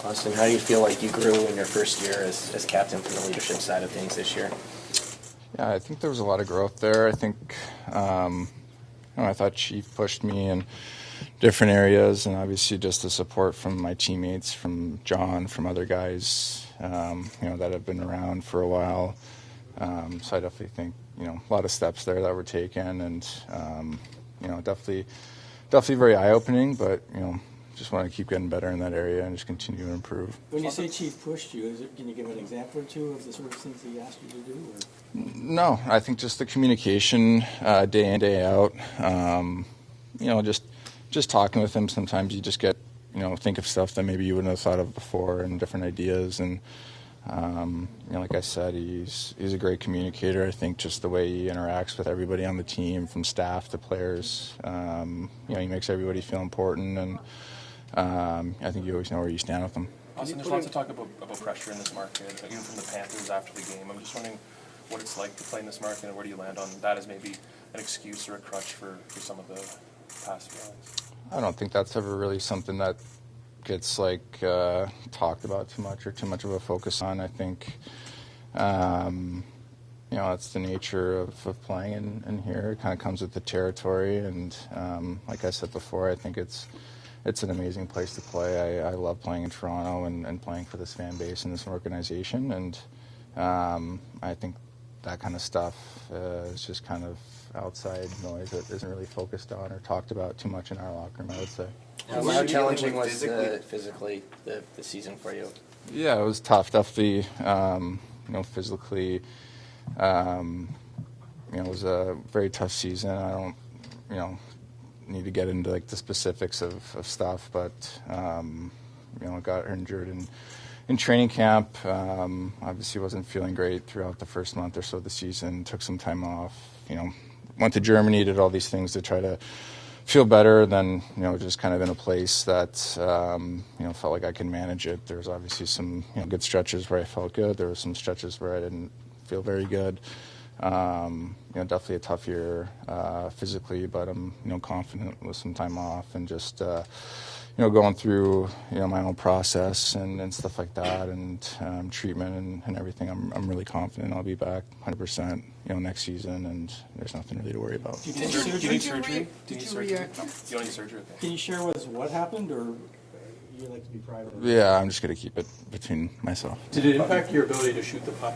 Auston, how do you feel like you grew in your first year as captain from the leadership side of things this year? Yeah, I think there was a lot of growth there. I think, I thought Chief pushed me in different areas, and obviously just the support from my teammates, from John, from other guys, that have been around for a while. So I definitely think, a lot of steps there that were taken, and, definitely very eye-opening, but, just want to keep getting better in that area and just continue to improve. When you say Chief pushed you, can you give an example or two of the sort of things he asked you to do? Or? No, I think just the communication day in, day out. Just talking with him, sometimes you just get, think of stuff that maybe you wouldn't have thought of before and different ideas. And, like I said, he's a great communicator. I think just the way he interacts with everybody on the team, from staff to players, he makes everybody feel important. And I think you always know where you stand with them. Auston, there's lots of talk about pressure in this market, even from the Panthers after the game. I'm just wondering what it's like to play in this market, and where do you land on that as maybe an excuse or a crutch for some of the past feelings? I don't think that's ever really something that gets talked about too much or too much of a focus on. I think it's the nature of playing in here. It kind of comes with the territory, and like I said before, I think it's an amazing place to play. I love playing in Toronto and playing for this fan base and this organization, and I think that kind of stuff is just kind of outside noise that isn't really focused on or talked about too much in our locker room, I would say. How challenging was physically the season for you? Yeah, it was tough. Definitely, physically, it was a very tough season. I don't, need to get into the specifics of stuff, but got injured in training camp. Obviously wasn't feeling great throughout the first month or so of the season. Took some time off. Went to Germany, did all these things to try to feel better. Then just kind of in a place that felt like I could manage it. There was obviously some good stretches where I felt good. There were some stretches where I didn't feel very good. Definitely a tough year physically, but I'm confident with some time off and just going through my own process and stuff like that, and treatment and everything. I'm really confident I'll be back 100% next season, and there's nothing really to worry about. Do you need surgery? Do you don't need surgery? Okay. Can you share with us what happened, or you like to be private? Yeah, I'm just going to keep it between myself. Did it impact your ability to shoot the puck?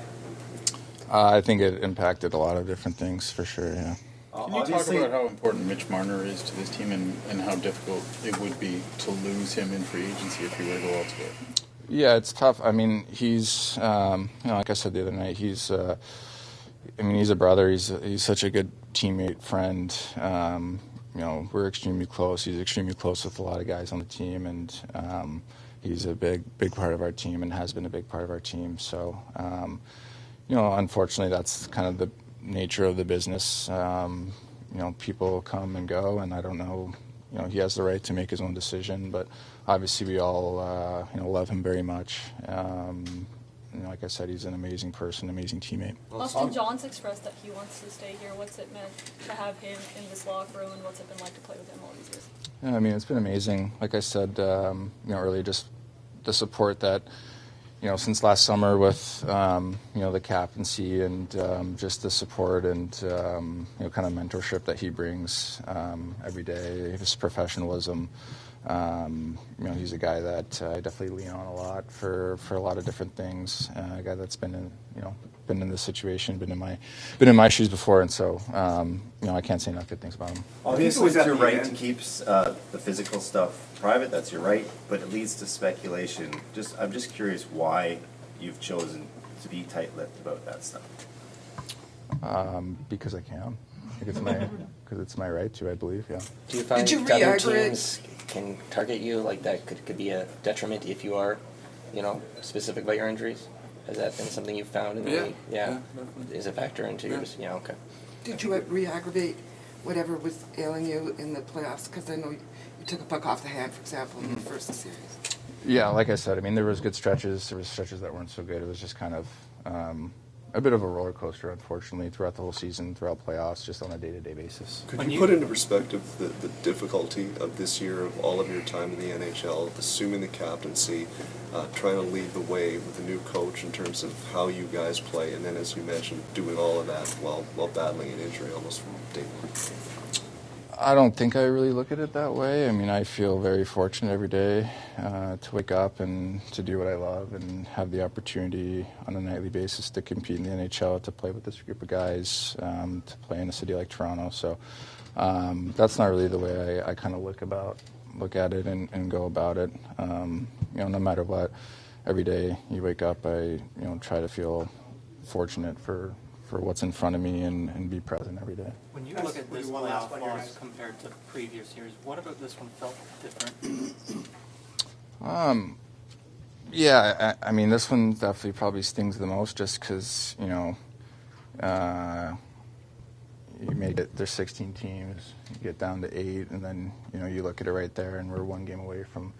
I think it impacted a lot of different things, for sure, yeah. Can you talk about how important Mitch Marner is to this team and how difficult it would be to lose him in free agency if he were to go elsewhere? Yeah, it's tough. I mean, he's, like I said the other night, he's a brother. He's such a good teammate, friend. We're extremely close. He's extremely close with a lot of guys on the team, and he's a big part of our team and has been a big part of our team. So, unfortunately, that's kind of the nature of the business. People come and go, and I don't know. He has the right to make his own decision, but obviously we all, love him very much. Like I said, he's an amazing person, amazing teammate. Auston, John's expressed that he wants to stay here. What's it meant to have him in this locker room, and what's it been like to play with him all these years? Yeah, it's been amazing. Like I said, earlier, just the support that, since last summer with, the captaincy and just the support and, kind of mentorship that he brings every day, his professionalism. He's a guy that I definitely lean on a lot for a lot of different things. A guy that's been in this situation, been in my shoes before, and so I can't say enough good things about him. Obviously, it's your right to keep the physical stuff private. That's your right, but it leads to speculation. I'm just curious why you've chosen to be tight-lipped about that stuff. Because I can. Because it's my right to, I believe. Yeah. Do you find other teams can target you like that? Could be a detriment if you are, specific about your injuries? Has that been something you've found in the league? Yeah. Is a factor into your okay. Did you re-aggravate whatever was ailing you in the playoffs? Because I know you took a puck off the hand, for example, in the first series. Yeah, like I said, there was good stretches. There was stretches that weren't so good. It was just kind of, a bit of a roller coaster, unfortunately, throughout the whole season, throughout playoffs, just on a day-to-day basis. Could you put into perspective the difficulty of this year of all of your time in the NHL, assuming the captaincy, trying to lead the way with a new coach in terms of how you guys play, and then, as you mentioned, doing all of that while battling an injury almost from day one? I don't think I really look at it that way. I mean, I feel very fortunate every day to wake up and to do what I love and have the opportunity on a nightly basis to compete in the NHL, to play with this group of guys, to play in a city like Toronto. So that's not really the way I kind of look at it and go about it. No matter what, every day you wake up, I try to feel fortunate for what's in front of me and be present every day. When you look at this playoff loss compared to previous years, what about this one felt different? Yeah, I mean, this one definitely probably stings the most just because, you make it, there's 16 teams, you get down to 8, and then, you look at it right there, and we're one game away from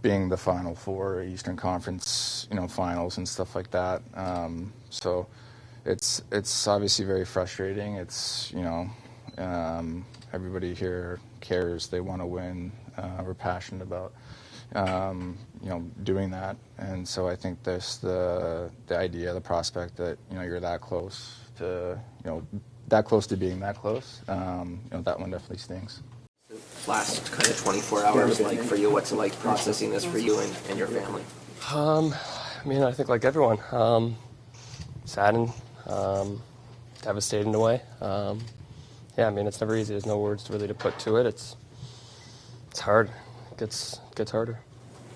being the Final Four, Eastern Conference, finals and stuff like that. So it's obviously very frustrating. It's, everybody here cares. They want to win. We're passionate about, doing that. And so I think there's the idea, the prospect that, you're that close to, being that close. That one definitely stings. Last kind of 24 hours, like for you, what's it like processing this for you and your family? I think like everyone, saddened, devastated in a way. It's never easy. There's no words really to put to it. It's hard. It gets harder.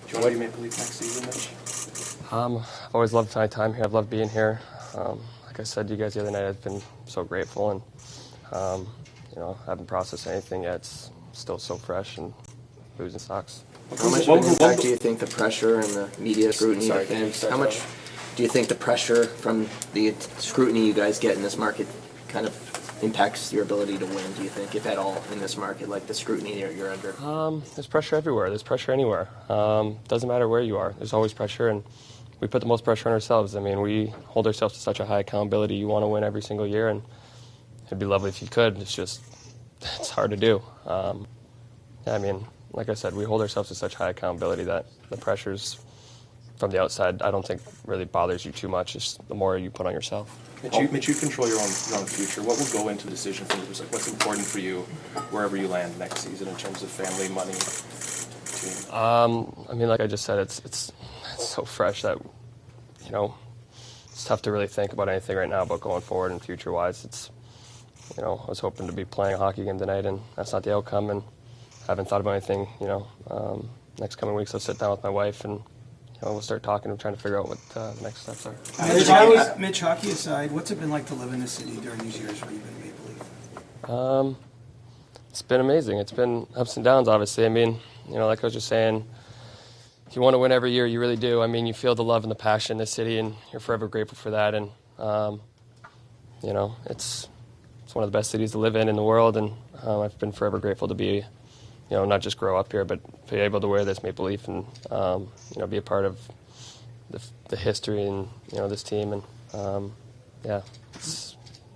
Do you want to be Maple Leaf next season, Mitch? I've always loved my time here. I've loved being here. Like I said to you guys the other night, I've been so grateful, and I haven't processed anything yet. It's still so fresh, and losing sucks. How much of an impact do you think the pressure and the media scrutiny of fans, how much do you think the pressure from the scrutiny you guys get in this market kind of impacts your ability to win, do you think, if at all, in this market, like the scrutiny you're under? There's pressure everywhere. There's pressure anywhere. Doesn't matter where you are. There's always pressure, and we put the most pressure on ourselves. I mean, we hold ourselves to such a high accountability. You want to win every single year, and it'd be lovely if you could. It's hard to do. Like I said, we hold ourselves to such high accountability that the pressures from the outside, I don't think really bothers you too much. It's the more you put on yourself. Mitch, you control your own future. What will go into the decision for you? Like, what's important for you wherever you land next season in terms of family, money, team? Like I just said, it's so fresh that, it's tough to really think about anything right now about going forward and future-wise. It's, I was hoping to be playing a hockey game tonight, and that's not the outcome, and I haven't thought about anything, next coming weeks I'll sit down with my wife and we'll start talking and trying to figure out what the next steps are. Mitch, hockey aside, what's it been like to live in this city during these years where you've been Maple Leaf? It's been amazing. It's been ups and downs, obviously. Like I was just saying, you want to win every year, you really do. You feel the love and the passion in this city, and you're forever grateful for that. And, it's one of the best cities to live in the world, and I've been forever grateful to be, not just grow up here, but be able to wear this Maple Leaf and, be a part of the history and, this team. And,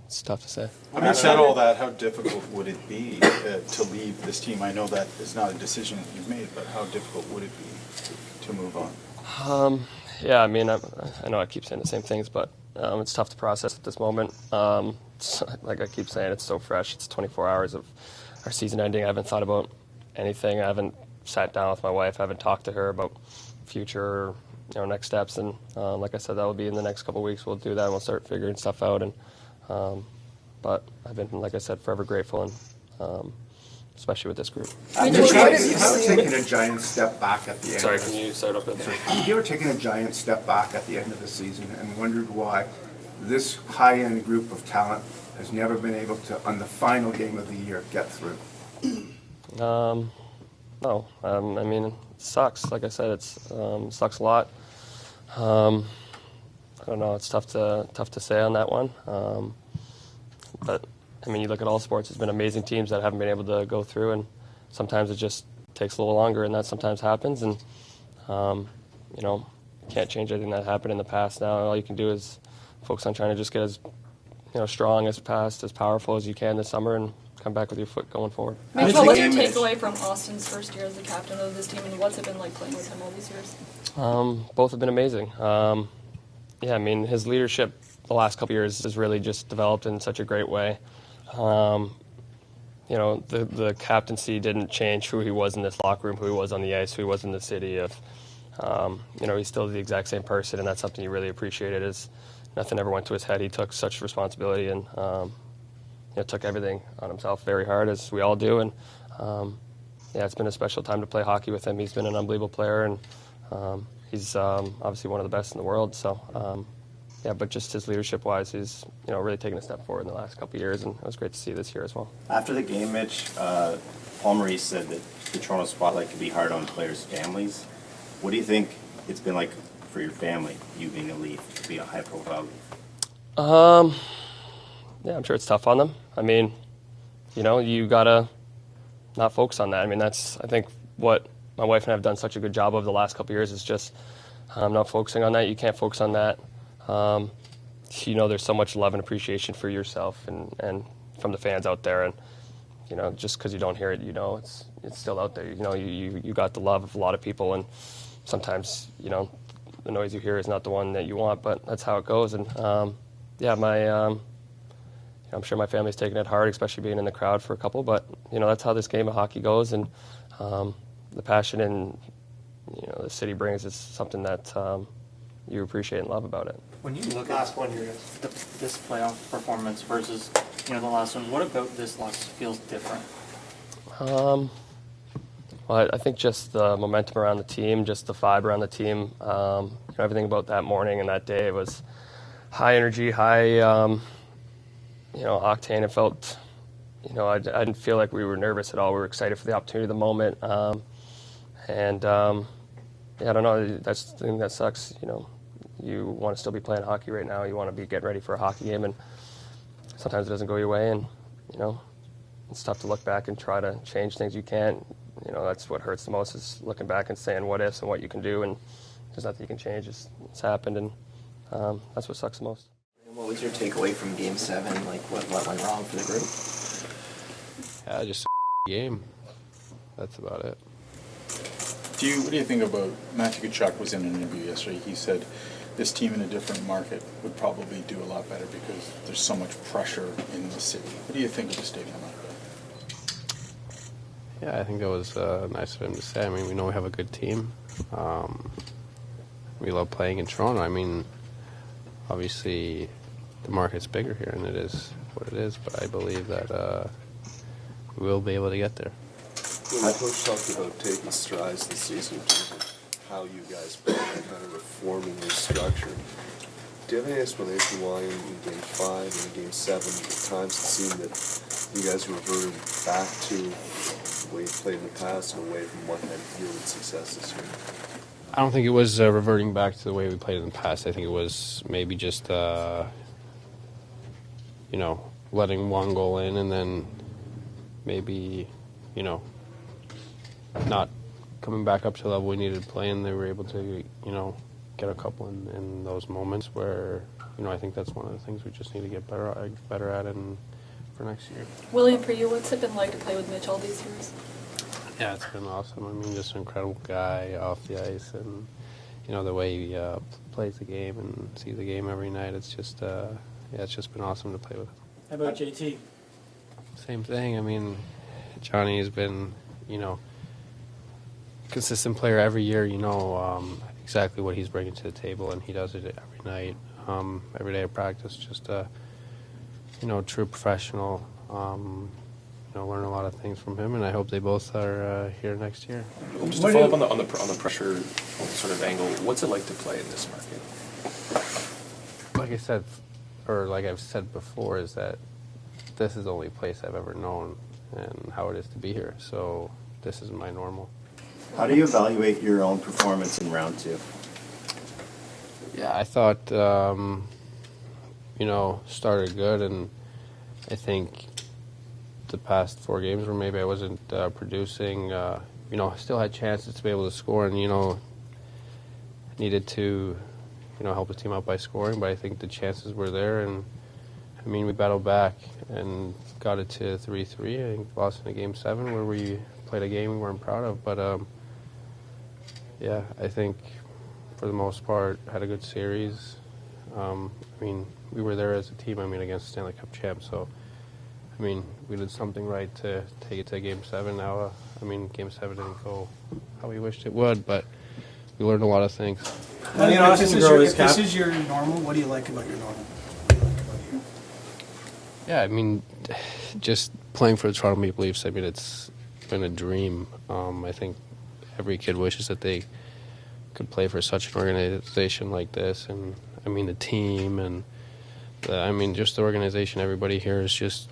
it's tough to say. Having said all that, how difficult would it be to leave this team? I know that is not a decision that you've made, but how difficult would it be to move on? I know I keep saying the same things, but it's tough to process at this moment. Like I keep saying, it's so fresh. It's 24 hours of our season ending. I haven't thought about anything. I haven't sat down with my wife. I haven't talked to her about future, next steps. And like I said, that will be in the next couple of weeks. We'll do that, and we'll start figuring stuff out. And but I've been, like I said, forever grateful, and especially with this group. Taking a giant step back at the end. Sorry, can you start up there? You ever taken a giant step back at the end of the season and wondered why this high-end group of talent has never been able to, on the final game of the year, get through? No. It sucks. Like I said, it sucks a lot. I don't know. It's tough to say on that one. But you look at all sports. There's been amazing teams that haven't been able to go through, and sometimes it just takes a little longer, and that sometimes happens. And you can't change anything that happened in the past. Now all you can do is focus on trying to just get as strong, as fast, as powerful as you can this summer, and come back with your foot going forward. Mitch, what was your takeaway from Auston's first year as the captain of this team, and what's it been like playing with him all these years? Both have been amazing. Yeah, I mean, his leadership the last couple of years has really just developed in such a great way. The captaincy didn't change who he was in this locker room, who he was on the ice, who he was in the city. He's still the exact same person, and that's something you really appreciated. Is nothing ever went to his head. He took such responsibility and took everything on himself very hard, as we all do. And it's been a special time to play hockey with him. He's been an unbelievable player, and he's obviously one of the best in the world. So, but just his leadership-wise, he's really taken a step forward in the last couple of years, and it was great to see this year as well. After the game, Mitch, Paul Maurice said that the Toronto spotlight can be hard on players' families. What do you think it's been like for your family, you being a Leaf, to be a high-profile Leaf? I'm sure it's tough on them. I mean, you gotta not focus on that. I mean, that's, I think, what my wife and I have done such a good job of the last couple of years, is just not focusing on that. You can't focus on that. There's so much love and appreciation for yourself and from the fans out there, and just because you don't hear it, it's still out there. You got the love of a lot of people, and sometimes the noise you hear is not the one that you want, but that's how it goes. And I'm sure my family's taking it hard, especially being in the crowd for a couple, but that's how this game of hockey goes, and the passion and the city brings is something that you appreciate and love about it. When you look at this playoff performance versus the last one, what about this loss feels different? Well, I think just the momentum around the team, just the vibe around the team, everything about that morning and that day was high energy, high, octane. It felt, I didn't feel like we were nervous at all. We were excited for the opportunity of the moment. I don't know, that's the thing that sucks. You want to still be playing hockey right now. You want to be getting ready for a hockey game, and sometimes it doesn't go your way, and, it's tough to look back and try to change things you can't. That's what hurts the most, is looking back and saying what ifs and what you can do, and there's nothing you can change. It's happened, and that's what sucks the most. What was your takeaway from Game 7? Like, what went wrong for the group? Just a game. That's about it. What do you think about, Matthew Tkachuk was in an interview yesterday, he said this team in a different market would probably do a lot better because there's so much pressure in the city. What do you think of a stadium like that? Yeah, I think that was nice of him to say. I mean, we know we have a good team. We love playing in Toronto. I mean, obviously the market's bigger here, and it is what it is, but I believe that we will be able to get there. When the coach talked about taking strides this season in terms of how you guys play and kind of reforming your structure, do you have any explanation why in Game 5 and Game 7 at times it seemed that you guys reverted back to the way you played in the past and away from what had yielded success this year? I don't think it was reverting back to the way we played in the past. I think it was maybe just, letting one goal in and then maybe, not coming back up to the level we needed to play, and they were able to, get a couple in those moments where, I think that's one of the things we just need to get better at for next year. William, for you, what's it been like to play with Mitch all these years? Yeah, it's been awesome. I mean, just an incredible guy off the ice, and the way he plays the game and sees the game every night. It's just, it's just been awesome to play with him. How about JT? Same thing. I mean, Johnny has been, consistent player every year. Exactly what he's bringing to the table, and he does it every night, every day of practice. Just a, true professional. Learn a lot of things from him, and I hope they both are here next year. Just to follow up on the pressure sort of angle, what's it like to play in this market? Like I said, or like I've said before, is that this is the only place I've ever known and how it is to be here. So this is my normal. How do you evaluate your own performance in round 2? Yeah, I thought, started good, and I think the past 4 games where maybe I wasn't producing, still had chances to be able to score, and, needed to, help the team out by scoring, but I think the chances were there, and I mean, we battled back and got it to 3-3. I think lost in a Game 7 where we played a game we weren't proud of, but yeah, I think for the most part had a good series. I mean, we were there as a team, against Stanley Cup champs, so we did something right to take it to Game 7. Now, Game 7 didn't go how we wished it would, but we learned a lot of things. If this is your normal, what do you like about your normal? What do you like about you? Yeah, just playing for the Toronto Maple Leafs, it's been a dream. I think every kid wishes that they could play for such an organization like this, and the team, and just the organization. Everybody here has just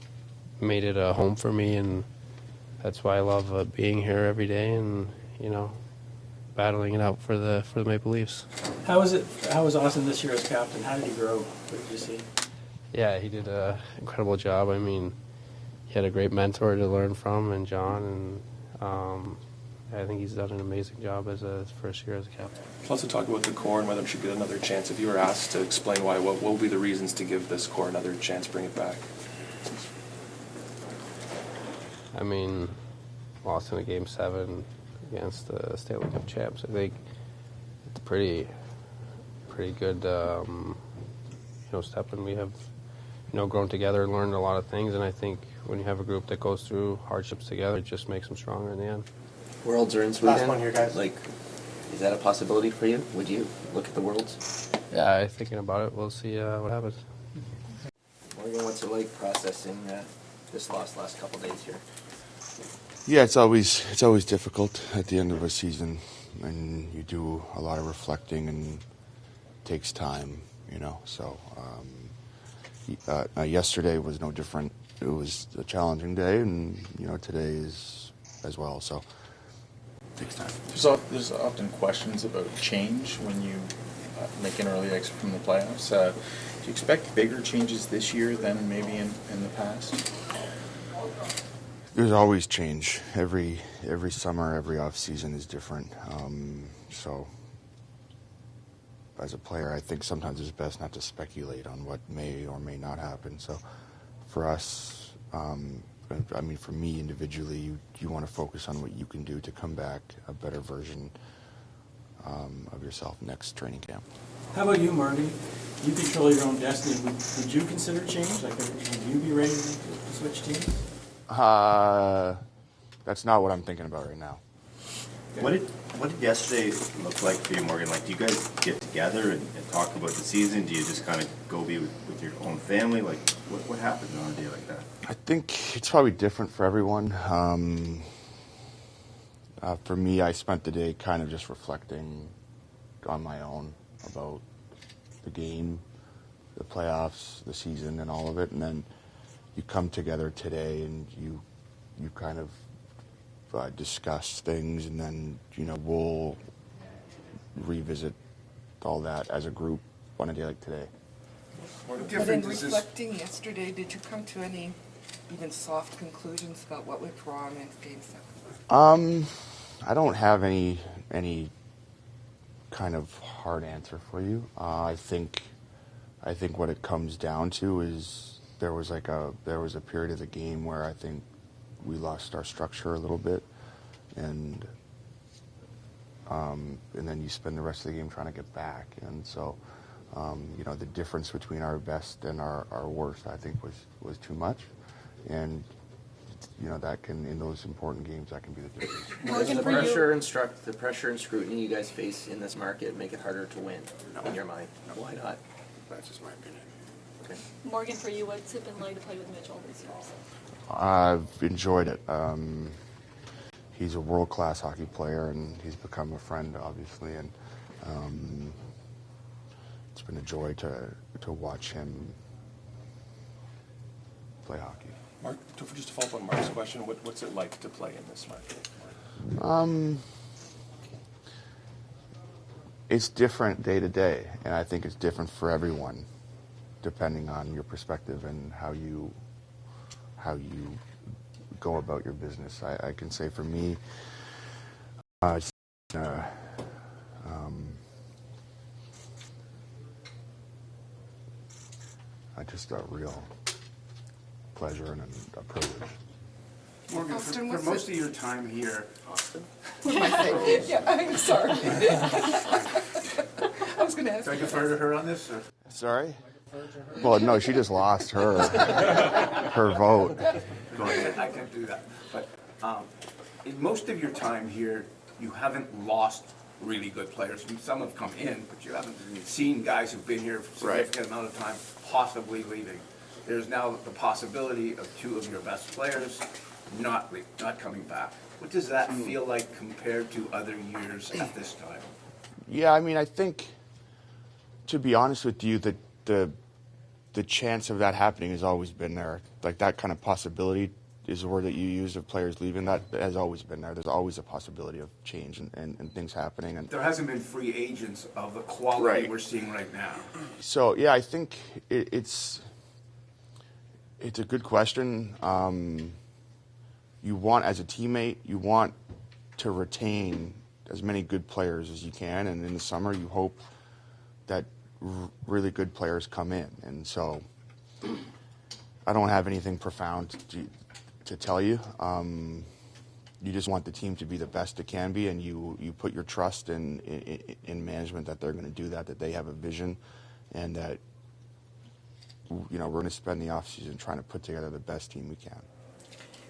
made it a home for me, and that's why I love being here every day, and battling it out for the Maple Leafs. How was Auston this year as captain? How did he grow? What did you see? Yeah, he did an incredible job. He had a great mentor to learn from, and John, and I think he's done an amazing job as his first year as a captain. Let's talk about the core and whether it should get another chance. If you were asked to explain why, what will be the reasons to give this core another chance, bring it back? Lost in a Game 7 against the Stanley Cup champs. I think it's a pretty good step, and we have grown together, learned a lot of things, and I think when you have a group that goes through hardships together, it just makes them stronger in the end. Worlds are in Sweden. Last one here, guys. Is that a possibility for you? Would you look at the Worlds? Yeah, thinking about it. We'll see what happens. Morgan, what's it like processing this last couple days here? Yeah, it's always difficult at the end of a season, and you do a lot of reflecting, and it takes time, So yesterday was no different. It was a challenging day, and today is as well. So it takes time. There's often questions about change when you make an early exit from the playoffs. Do you expect bigger changes this year than maybe in the past? There's always change. Every summer, every off season is different. So as a player, I think sometimes it's best not to speculate on what may or may not happen. So for us, for me individually, you want to focus on what you can do to come back a better version of yourself next training camp. How about you, Morgan? You control your own destiny. Would you consider change? Would you be ready to switch teams? That's not what I'm thinking about right now. What did yesterday look like for you, Morgan? Do you guys get together and talk about the season? Do you just kind of go be with your own family? What happens on a day like that? I think it's probably different for everyone. For me, I spent the day kind of just reflecting on my own about the game, the playoffs, the season, and all of it, and then you come together today and you kind of discuss things, and then we'll revisit all that as a group on a day like today. But in reflecting yesterday, did you come to any even soft conclusions about what went wrong in Game 7? I don't have any kind of hard answer for you. I think what it comes down to is there was a period of the game where I think we lost our structure a little bit, and then you spend the rest of the game trying to get back, and so the difference between our best and our worst, I think, was too much, and that can, in those important games, that can be the difference. Does the pressure and scrutiny you guys face in this market make it harder to win in your mind? No. Why not? That's just my opinion. Okay. Morgan, for you, what's it been like to play with Mitch all these years? I've enjoyed it. He's a world-class hockey player, and he's become a friend, obviously, and it's been a joy to watch him play hockey. Mark, just to follow up on Mark's question, what's it like to play in this market? It's different day to day, and I think it's different for everyone, depending on your perspective and how you go about your business. I can say for me, just a real pleasure and a privilege. Morgan, Auston, for what's most of your time here, What am I saying? Yeah, I'm sorry. I was going to ask. can I defer to her on this? Or? Sorry? Well, no, she just lost her vote. Go ahead, I can do that. But in most of your time here, you haven't lost really good players. Some have come in, but you haven't seen guys who've been here for a significant amount of time possibly leaving. There's now the possibility of two of your best players not coming back. What does that feel like compared to other years at this time? Yeah, I mean, I think, to be honest with you, the chance of that happening has always been there. Like, that kind of possibility is the word that you use of players leaving. That has always been there. There's always a possibility of change and things happening. And there hasn't been free agents of the quality we're seeing right now. So, yeah, I think it's a good question. You want, as a teammate, you want to retain as many good players as you can, and in the summer you hope that really good players come in. And so I don't have anything profound to tell you. You just want the team to be the best it can be, and you put your trust in management that they're going to do that they have a vision, and that we're going to spend the offseason trying to put together the best team we can.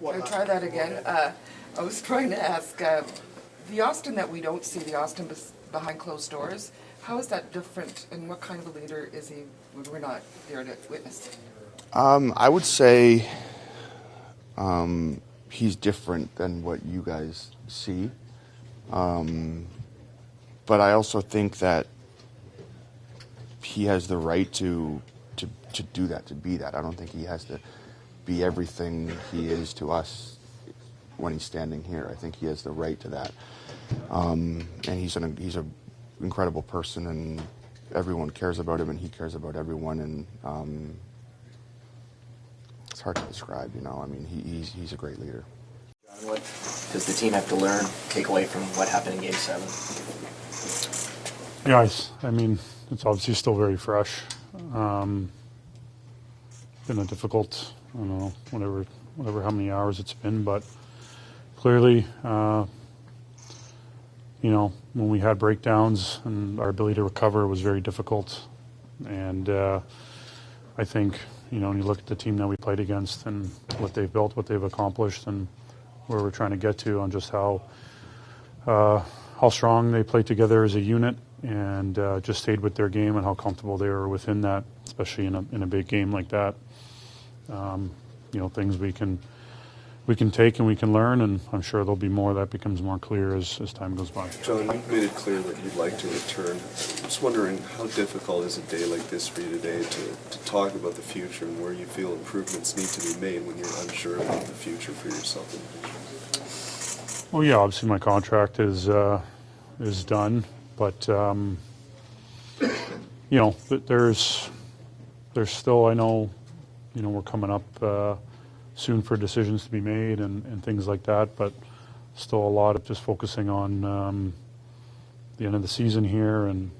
Can I try that again? I was trying to ask, the Auston that we don't see, the Auston behind closed doors, how is that different, and what kind of a leader is he when we're not there to witness? I would say he's different than what you guys see. But I also think that he has the right to do that, to be that. I don't think he has to be everything he is to us when he's standing here. I think he has the right to that. And he's an incredible person, and everyone cares about him, and he cares about everyone. And it's hard to describe, I mean, he's a great leader. What does the team have to learn, take away from what happened in Game 7? Yeah, I mean, it's obviously still very fresh. Been a difficult, I don't know, whatever how many hours it's been, but clearly, when we had breakdowns and our ability to recover was very difficult. And I think, when you look at the team that we played against and what they've built, what they've accomplished, and where we're trying to get to on just how strong they play together as a unit, and just stayed with their game and how comfortable they were within that, especially in a big game like that. Things we can take and we can learn, and I'm sure there'll be more that becomes more clear as time goes by. John, you've made it clear that you'd like to return. I'm just wondering, how difficult is a day like this for you today to talk about the future and where you feel improvements need to be made when you're unsure about the future for yourself individually? Well, yeah, obviously my contract is done, but there's still, I know, we're coming up soon for decisions to be made and things like that, but still a lot of just focusing on the end of the season here and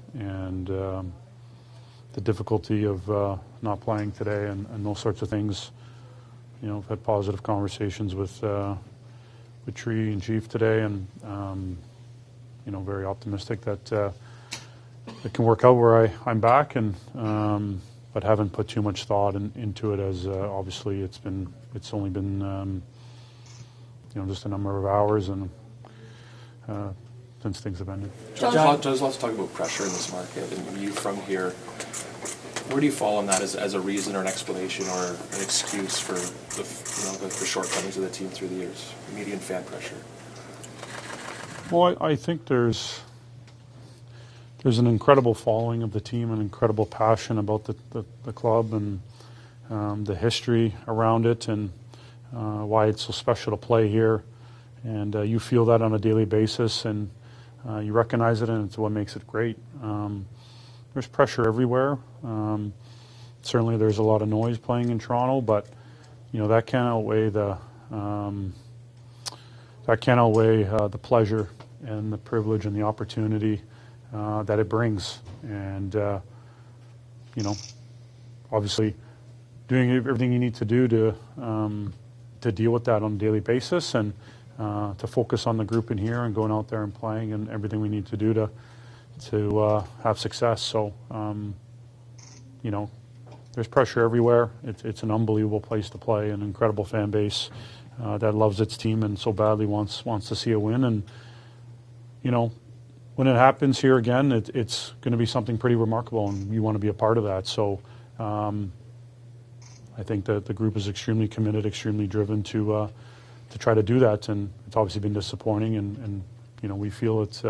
the difficulty of not playing today and those sorts of things. I've had positive conversations with Tree and Chief today, and very optimistic that it can work out where I'm back, and but haven't put too much thought into it, as obviously it's only been just a number of hours and since things have ended. John, let's talk about pressure in this market, and you from here, where do you fall on that as a reason or an explanation or an excuse for the shortcomings of the team through the years? Media and fan pressure. Well, I think there's an incredible following of the team, an incredible passion about the club and the history around it, and why it's so special to play here. And you feel that on a daily basis, and you recognize it, and it's what makes it great. There's pressure everywhere. Certainly there's a lot of noise playing in Toronto, but that can't outweigh the pleasure and the privilege and the opportunity that it brings. And obviously doing everything you need to do to deal with that on a daily basis, and to focus on the group in here and going out there and playing and everything we need to do to have success. So, you know, there's pressure everywhere. It's an unbelievable place to play, an incredible fan base that loves its team and so badly wants to see a win. And, you know, when it happens here again, it's going to be something pretty remarkable, and you want to be a part of that. So I think that the group is extremely committed, extremely driven to try to do that. And it's obviously been disappointing, and you know, we feel it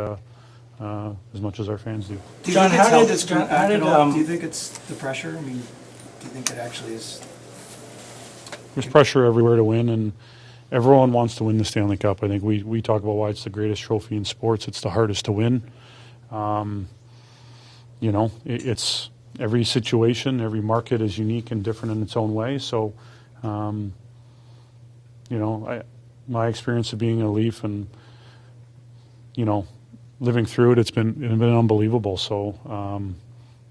as much as our fans do. John, how did do you think it's the pressure? I mean, do you think it actually is? There's pressure everywhere to win, and everyone wants to win the Stanley Cup. I think we talk about why it's the greatest trophy in sports. It's the hardest to win. You know, it's every situation, every market is unique and different in its own way. So, you know, my experience of being a Leaf and, you know, living through it, it's been unbelievable. So,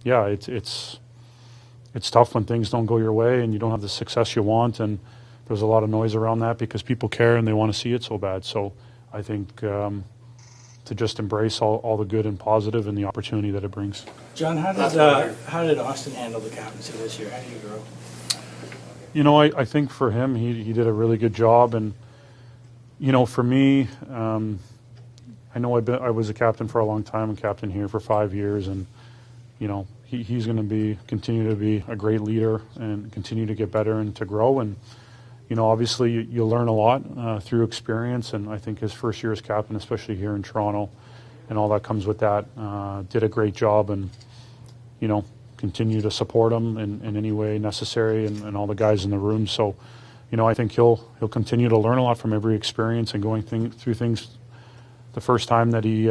yeah, it's tough when things don't go your way and you don't have the success you want, and there's a lot of noise around that because people care and they want to see it so bad. So I think to just embrace all the good and positive and the opportunity that it brings. John, how did Auston handle the captaincy this year? How did you grow? You know, I think for him, he did a really good job. And, you know, for me, I know I was a captain for a long time and captain here for 5 years. And, you know, he's going to continue to be a great leader and continue to get better and to grow. And, you know, obviously you'll learn a lot through experience. And I think his first year as captain, especially here in Toronto, and all that comes with that, did a great job. And, you know, continue to support him in any way necessary, and all the guys in the room. So, you know, I think he'll continue to learn a lot from every experience and going through things the first time that he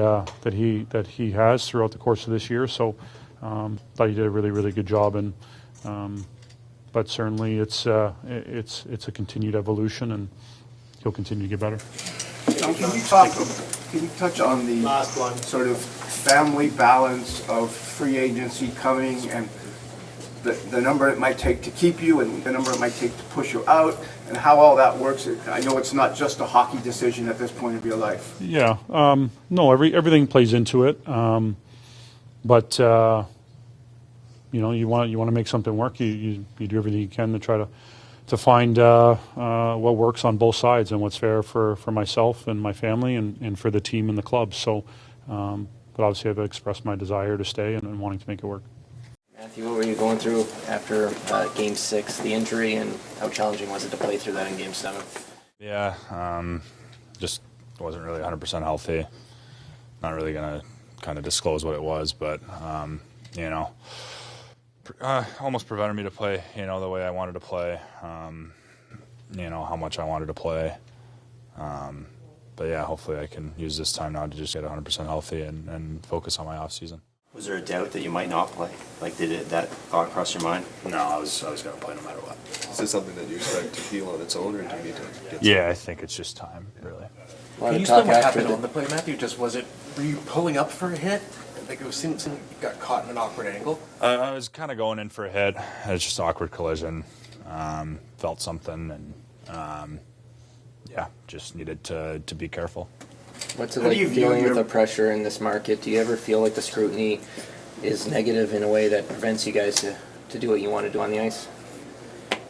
has throughout the course of this year. So, thought he did a really, really good job. And but certainly it's a continued evolution, and he'll continue to get better. John, can you touch on the last one, sort of family balance of free agency coming, and the number it might take to keep you and the number it might take to push you out, and how all that works? I know it's not just a hockey decision at this point of your life. Yeah, no, everything plays into it, but you know, you want to make something work. You do everything you can to try to find what works on both sides and what's fair for myself and my family and for the team and the club. So, but obviously I've expressed my desire to stay and wanting to make it work. Matthew, what were you going through after Game 6, the injury, and how challenging was it to play through that in Game 7? Yeah, just wasn't really 100% healthy. Not really going to kind of disclose what it was, but, you know, almost prevented me to play, you know, the way I wanted to play, you know, how much I wanted to play. But, yeah, hopefully I can use this time now to just get 100% healthy and focus on my off season. Was there a doubt that you might not play? Like, did that thought cross your mind? No, I was going to play no matter what. Is this something that you expect to heal on its own, or do you need to get Yeah, I think it's just time, really. Can you explain what happened on the play, Matthew? Were you pulling up for a hit? Like it seemed you got caught in an awkward angle? I was kind of going in for a hit. It was just an awkward collision. Felt something, and yeah, just needed to be careful. What's it like dealing with the pressure in this market? Do you ever feel like the scrutiny is negative in a way that prevents you guys to do what you want to do on the ice?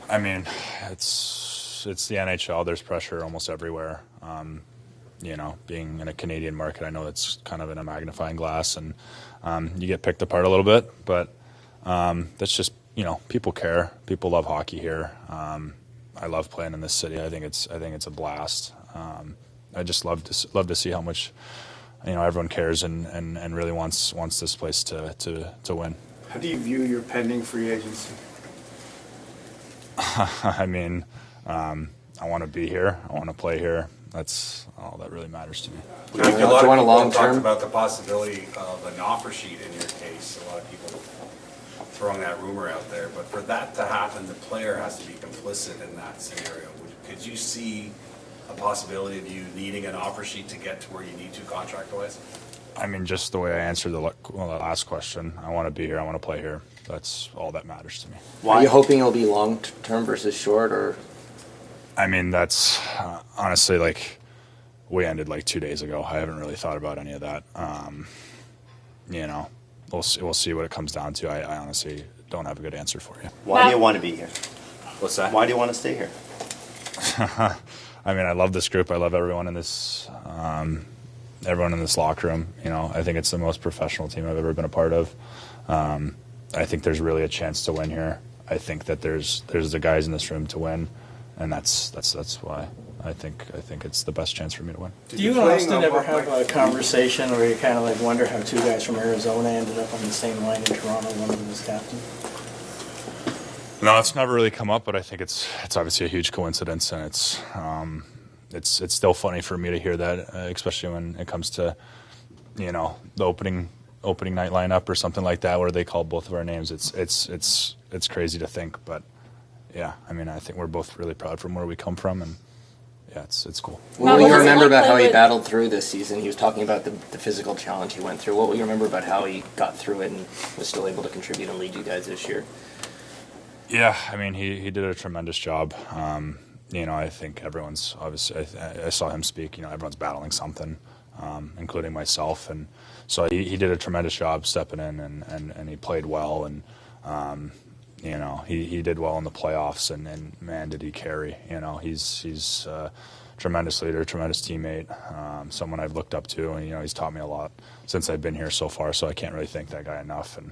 I mean, it's the NHL. There's pressure almost everywhere. You know, being in a Canadian market, I know it's kind of in a magnifying glass, and you get picked apart a little bit. But that's just, you know, people care. People love hockey here. I love playing in this city. I think it's a blast. I just love to see how much, you know, everyone cares and really wants this place to win. How do you view your pending free agency? I mean, I want to be here. I want to play here. That's all that really matters to me. I think a lot of people talked about the possibility of an offer sheet in your case. A lot of people throwing that rumor out there. But for that to happen, the player has to be complicit in that scenario. Could you see a possibility of you needing an offer sheet to get to where you need to contract-wise? I mean, just the way I answered the last question. I want to be here. I want to play here. That's all that matters to me. Are you hoping it'll be long term versus short, or? I mean, that's honestly like we ended like 2 days ago. I haven't really thought about any of that. You know, we'll see what it comes down to. I honestly don't have a good answer for you. Why do you want to be here? What's that? Why do you want to stay here? I mean, I love this group. I love everyone in this locker room. You know, I think it's the most professional team I've ever been a part of. I think there's really a chance to win here. I think that there's the guys in this room to win, and that's why I think it's the best chance for me to win. Do you and Auston ever have a conversation where you kind of like wonder how two guys from Arizona ended up on the same line in Toronto, one of them was captain? No, it's never really come up, but I think it's obviously a huge coincidence, and it's still funny for me to hear that, especially when it comes to, you know, the opening night lineup or something like that, where they call both of our names. It's crazy to think, but yeah, I mean, I think we're both really proud from where we come from, and yeah, it's cool. What will you remember about how he battled through this season? He was talking about the physical challenge he went through. What will you remember about how he got through it and was still able to contribute and lead you guys this year? Yeah, I mean, he did a tremendous job. You know, I think everyone's obviously. I saw him speak. You know, everyone's battling something, including myself, and so he did a tremendous job stepping in, and he played well, and you know, he did well in the playoffs, and man, did he carry. You know, he's a tremendous leader, tremendous teammate, someone I've looked up to, and you know, he's taught me a lot since I've been here so far. So I can't really thank that guy enough, and.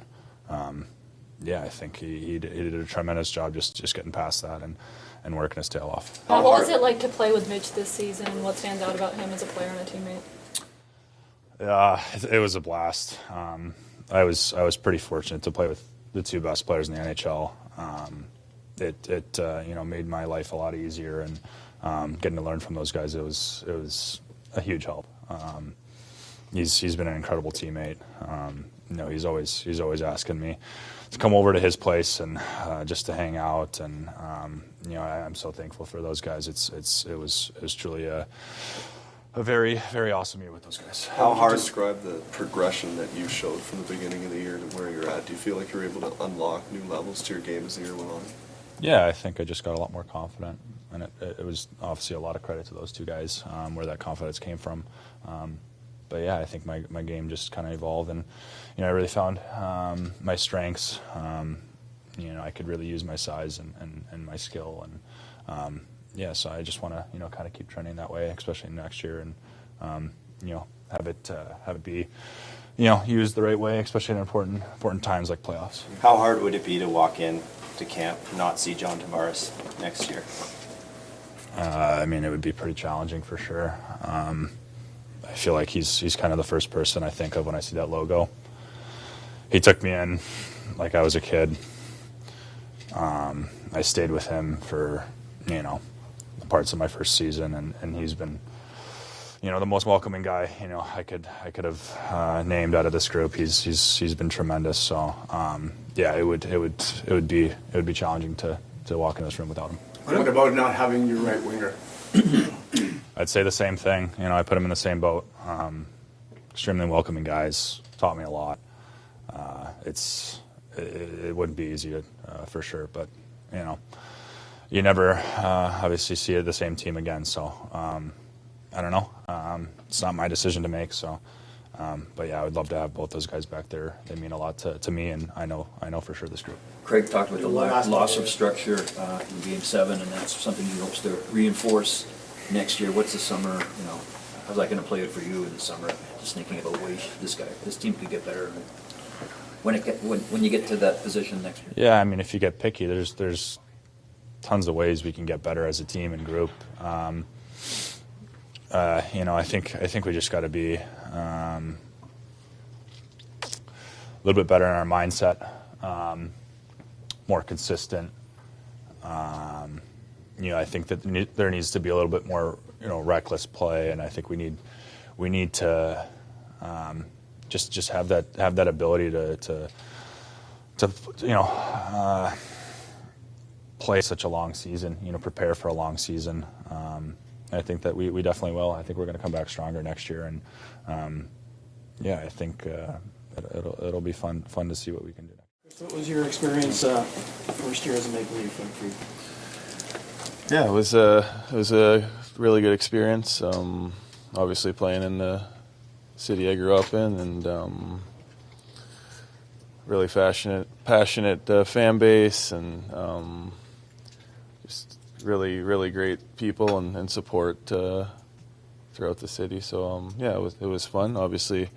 Yeah, I think he did a tremendous job just getting past that and working his tail off. What was it like to play with Mitch this season, and what stands out about him as a player and a teammate? It was a blast. I was pretty fortunate to play with the two best players in the NHL. It you know, made my life a lot easier, and getting to learn from those guys, it was a huge help. He's been an incredible teammate. You know, he's always asking me to come over to his place and just to hang out, and you know, I'm so thankful for those guys. It was truly a very, very awesome year with those guys. How hard? Describe the progression that you showed from the beginning of the year to where you're at. Do you feel like you're able to unlock new levels to your game as the year went on? Yeah, I think I just got a lot more confident, and it was obviously a lot of credit to those two guys where that confidence came from. But yeah, I think my game just kind of evolved, and you know, I really found my strengths. You know, I could really use my size and my skill, and yeah, so I just want to, you know, kind of keep trending that way, especially next year, and you know, have it be, you know, used the right way, especially in important times like playoffs. How hard would it be to walk in to camp, not see John Tavares next year? I mean, it would be pretty challenging for sure. I feel like he's kind of the first person I think of when I see that logo. He took me in like I was a kid. I stayed with him for, you know, the parts of my first season, and he's been, you know, the most welcoming guy, you know, I could have named out of this group. He's been tremendous. So yeah, it would be challenging to walk in this room without him. What about not having your right winger? I'd say the same thing. You know, I put him in the same boat. Extremely welcoming guys, taught me a lot. It wouldn't be easy for sure, but you know, you never obviously see the same team again. So I don't know. It's not my decision to make. So, but yeah, I would love to have both those guys back there. They mean a lot to me, and I know for sure this group. Craig talked about the loss of structure in Game 7, and that's something he hopes to reinforce next year. What's the summer, you know, how's that going to play out for you in the summer? Just thinking about ways this team could get better when you get to that position next year. Yeah, I mean, if you get picky, there's tons of ways we can get better as a team and group. You know, I think we just got to be a little bit better in our mindset, more consistent. You know, I think that there needs to be a little bit more, you know, reckless play, and I think we need to just have that ability to you know, play such a long season. You know, prepare for a long season. I think that we definitely will. I think we're going to come back stronger next year, and yeah, I think it'll be fun to see what we can do next. What was your experience first year as a Maple Leaf for you? Yeah, it was a really good experience. Obviously playing in the city I grew up in, and really passionate fan base, and just really great people and support throughout the city. So yeah, it was fun. Obviously,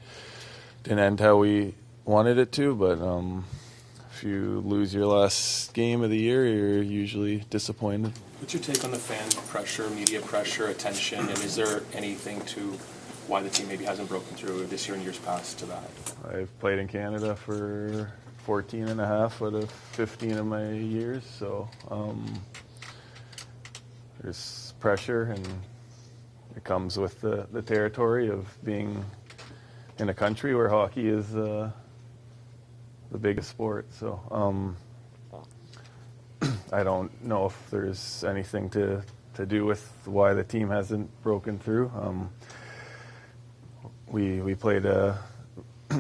didn't end how we wanted it to, but if you lose your last game of the year, you're usually disappointed. What's your take on the fan pressure, media pressure, attention, and is there anything to why the team maybe hasn't broken through this year and years past to that? I've played in Canada for 14 and a half out of 15 of my years, so there's pressure, and it comes with the territory of being in a country where hockey is the biggest sport. So I don't know if there's anything to do with why the team hasn't broken through. We played an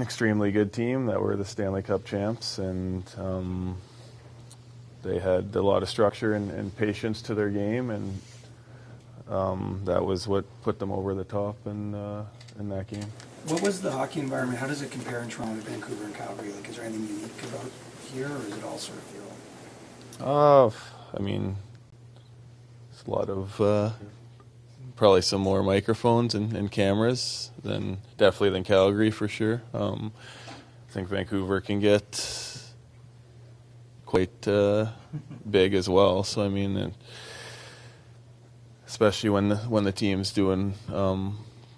extremely good team that were the Stanley Cup champs, and they had a lot of structure and patience to their game, and that was what put them over the top in that game. What was the hockey environment? How does it compare in Toronto, Vancouver, and Calgary? Like, is there anything unique about here, or is it all sort of feel? I mean, it's a lot of probably some more microphones and cameras than Calgary for sure. I think Vancouver can get quite big as well. So I mean, especially when the team's doing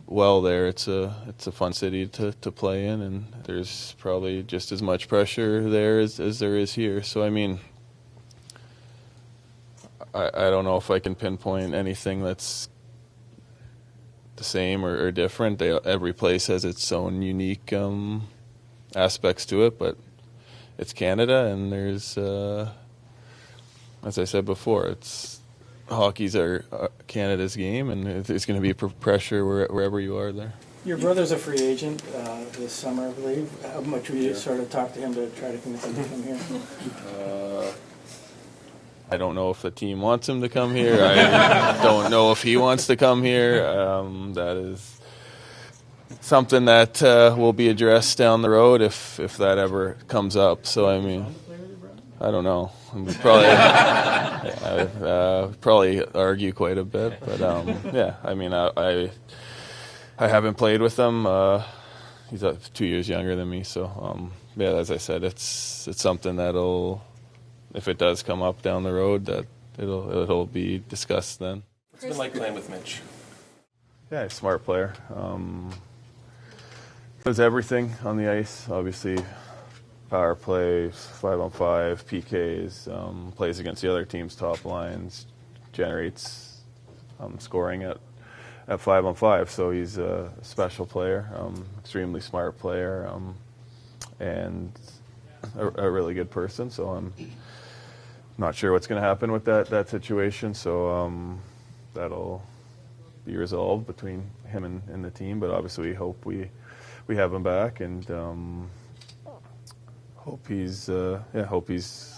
well there, it's a fun city to play in, and there's probably just as much pressure there as there is here. So I mean, I don't know if I can pinpoint anything that's the same or different. Every place has its own unique aspects to it, but it's Canada, and there's, as I said before, it's hockey's Canada's game, and there's going to be pressure wherever you are there. Your brother's a free agent this summer, I believe. How much will you sort of talk to him to try to convince him to come here? I don't know if the team wants him to come here. I don't know if he wants to come here. That is something that will be addressed down the road if that ever comes up. So I mean, I don't know. Probably argue quite a bit, but yeah. I mean, I haven't played with him. He's 2 years younger than me, so yeah. As I said, it's something that'll, if it does come up down the road, that it'll be discussed then. What's it been like playing with Mitch? Yeah, he's a smart player. Does everything on the ice. Obviously, power play, 5-on-5, PKs, plays against the other team's top lines, generates scoring at 5-on-5. So he's a special player, extremely smart player, and a really good person. So I'm not sure what's going to happen with that situation. So that'll be resolved between him and the team. But obviously, we hope we have him back, and hope he's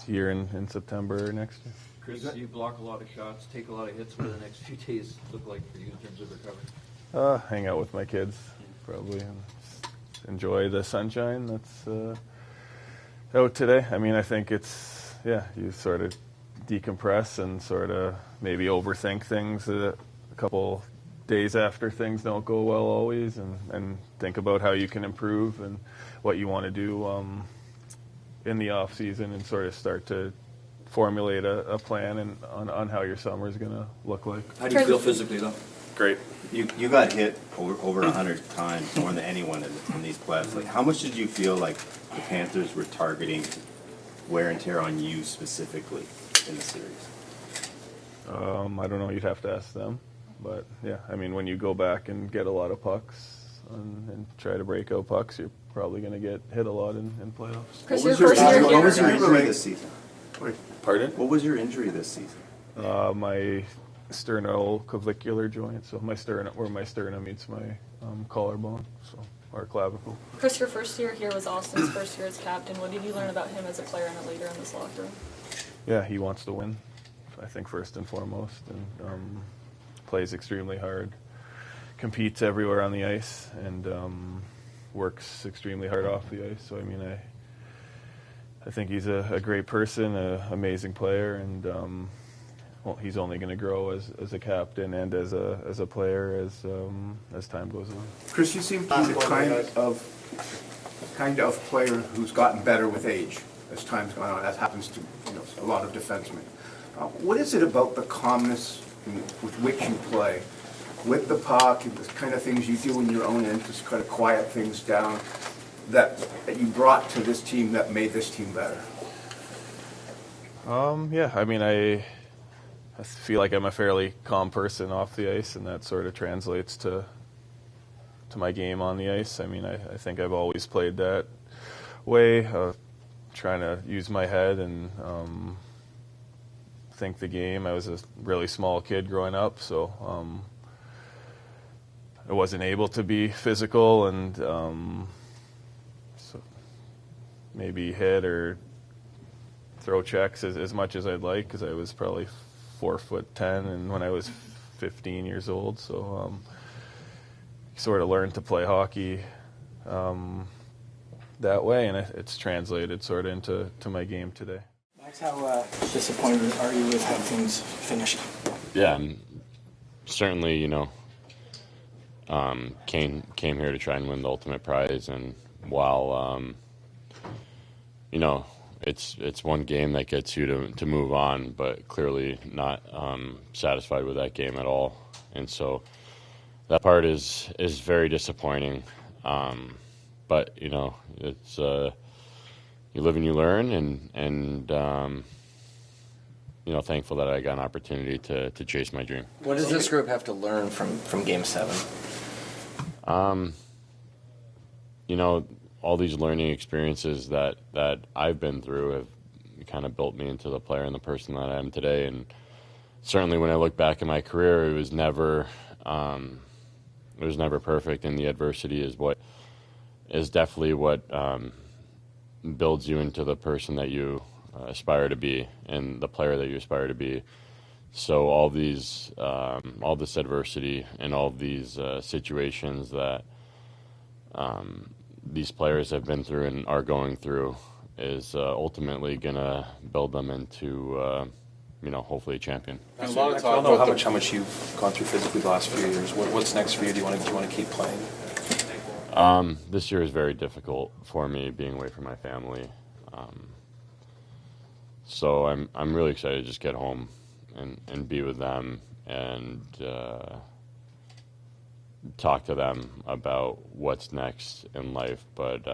here in September next year. Chris, you block a lot of shots, take a lot of hits. What do the next few days look like for you in terms of recovery? Hang out with my kids, probably, and enjoy the sunshine that's out today. I mean, I think it's, you sort of decompress and sort of maybe overthink things a couple days after things don't go well always, and think about how you can improve and what you want to do in the off season, and sort of start to formulate a plan on how your summer is going to look like. How do you feel physically, though? Great. You got hit over 100 times, more than anyone in these playoffs. Like, how much did you feel like the Panthers were targeting wear and tear on you specifically in the series? I don't know. You'd have to ask them. But, yeah, I mean, when you go back and get a lot of pucks and try to break out pucks, you're probably going to get hit a lot in playoffs. What was your injury this season? Pardon? What was your injury this season? My sternoclavicular joint, so my sternum, where my sternum meets my collarbone. So our clavicle. Chris, your first year here was Auston's first year as captain. What did you learn about him as a player and a leader in this locker room? Yeah, he wants to win, I think, first and foremost, and plays extremely hard, competes everywhere on the ice, and works extremely hard off the ice. So, I mean, I think he's a great person, an amazing player, and well, he's only going to grow as a captain and as a player as time goes on. Chris, you seem to be the kind of player who's gotten better with age as time's gone on. That happens to a lot of defensemen. What is it about the calmness with which you play, with the puck, and the kind of things you do in your own end to kind of quiet things down, that you brought to this team that made this team better? Yeah, I mean, I feel like I'm a fairly calm person off the ice, and that sort of translates to my game on the ice. I mean, I think I've always played that way, trying to use my head and think the game. I was a really small kid growing up, so I wasn't able to be physical and so maybe hit or throw checks as much as I'd like, because I was probably 4'10" and when I was 15 years old. So sort of learned to play hockey that way, and it's translated sort of into my game today. Max, how disappointed are you with how things finished? Yeah, I'm certainly, came here to try and win the ultimate prize, and while it's one game that gets you to move on, but clearly not satisfied with that game at all, and so that part is very disappointing. But it's you live and you learn, and thankful that I got an opportunity to chase my dream. What does this group have to learn from Game 7? All these learning experiences that I've been through have kind of built me into the player and the person that I am today. And certainly when I look back at my career, it was never perfect, and the adversity is definitely what builds you into the person that you aspire to be and the player that you aspire to be. So all this adversity and all these situations that these players have been through and are going through is ultimately going to build them into, hopefully a champion. A lot of talk about how much you've gone through physically the last few years. What's next for you? Do you want to keep playing? This year is very difficult for me, being away from my family. So I'm really excited to just get home and be with them and talk to them about what's next in life. But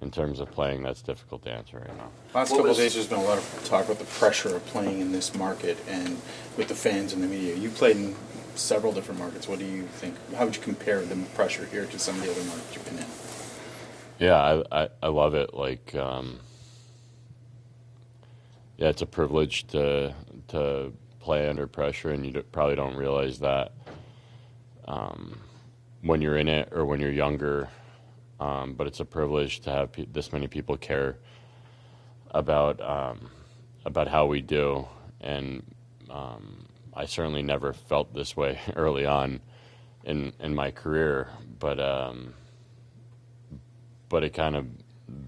in terms of playing, that's difficult to answer right now. Last couple of days, there's been a lot of talk about the pressure of playing in this market and with the fans and the media. You played in several different markets. What do you think? How would you compare the pressure here to some of the other markets you've been in? Yeah, I love it. It's a privilege to play under pressure, and you probably don't realize that when you're in it or when you're younger. But it's a privilege to have this many people care about how we do, and I certainly never felt this way early on in my career, but it kind of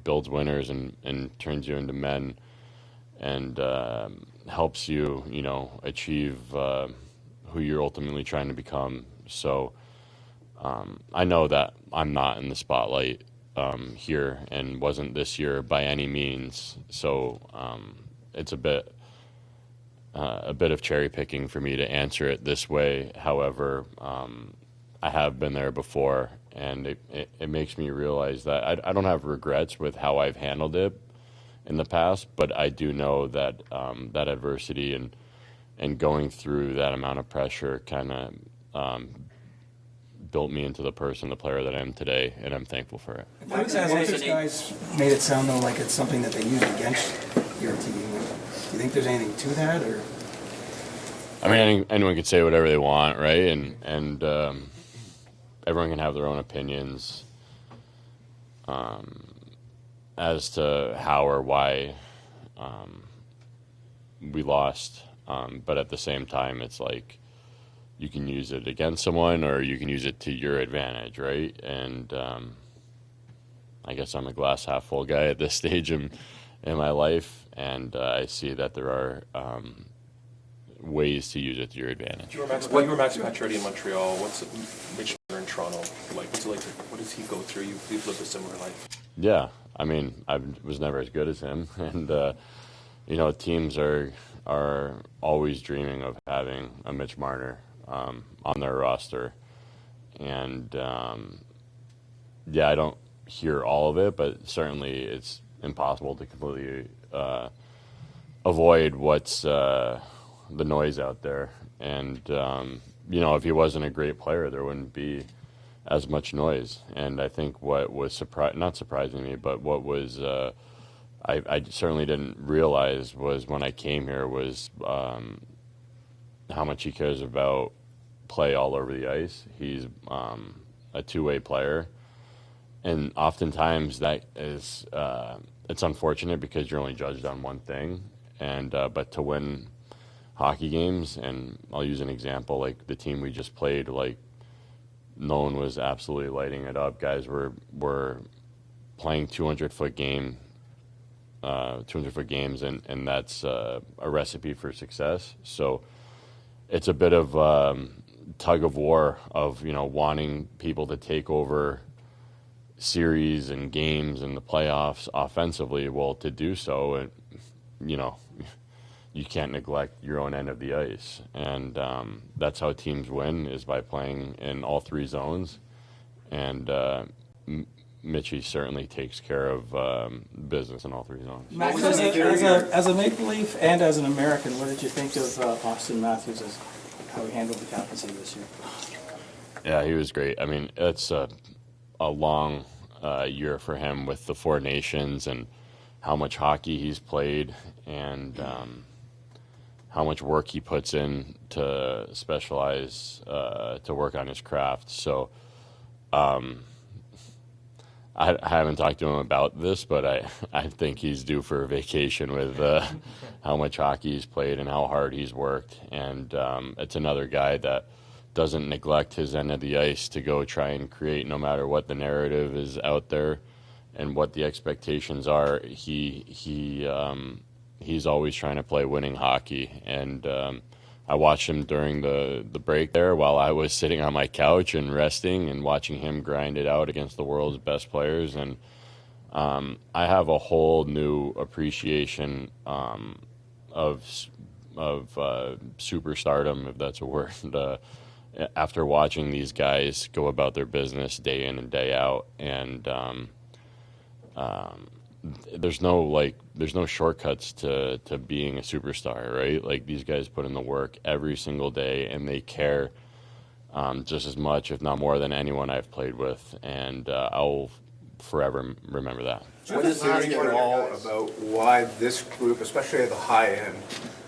builds winners and turns you into men, and helps you, achieve who you're ultimately trying to become. So I know that I'm not in the spotlight here, and wasn't this year by any means. So it's a bit of cherry picking for me to answer it this way. However, I have been there before, and it makes me realize that I don't have regrets with how I've handled it in the past, but I do know that that adversity and going through that amount of pressure kind of built me into the player that I am today, and I'm thankful for it. One of these guys made it sound though like it's something that they used against your team. Do you think there's anything to that, or? I mean, anyone could say whatever they want, right? And everyone can have their own opinions as to how or why we lost. But at the same time, it's like you can use it against someone or you can use it to your advantage, right? And I guess I'm a glass half full guy at this stage in my life, and I see that there are ways to use it to your advantage. You were Max Pacioretty in Montreal. What's Mitch Marner in Toronto like? What's it like? What does he go through? You've lived a similar life. Yeah, I mean, I was never as good as him, and teams are always dreaming of having a Mitch Marner on their roster, and I don't hear all of it, but certainly it's impossible to completely avoid what's the noise out there. And if he wasn't a great player, there wouldn't be as much noise. And I think what was not surprising me, but what was I certainly didn't realize was when I came here was how much he cares about play all over the ice. He's a two-way player, and oftentimes that is it's unfortunate because you're only judged on one thing. And but to win hockey games, and I'll use an example like the team we just played, like no one was absolutely lighting it up. Guys were playing 200-foot games, and that's a recipe for success. So it's a bit of tug of war of wanting people to take over series and games in the playoffs offensively. Well, to do so, you can't neglect your own end of the ice, and that's how teams win, is by playing in all three zones. And Mitchie certainly takes care of business in all three zones. Max, as a Maple Leaf and as an American, what did you think of Auston Matthews, as how he handled the captaincy this year? Yeah, he was great. I mean, it's a long year for him with the Four Nations and how much hockey he's played, and how much work he puts in to specialize, to work on his craft. So I haven't talked to him about this, but I think he's due for a vacation with how much hockey he's played and how hard he's worked. And it's another guy that doesn't neglect his end of the ice to go try and create, no matter what the narrative is out there and what the expectations are. He's always trying to play winning hockey. And I watched him during the break there while I was sitting on my couch and resting and watching him grind it out against the world's best players. And I have a whole new appreciation of superstardom, if that's a word, after watching these guys go about their business day in and day out. And there's no shortcuts to being a superstar, right? Like, these guys put in the work every single day, and they care just as much, if not more, than anyone I've played with. And I'll forever remember that. What is hearing at all about why this group, especially at the high end,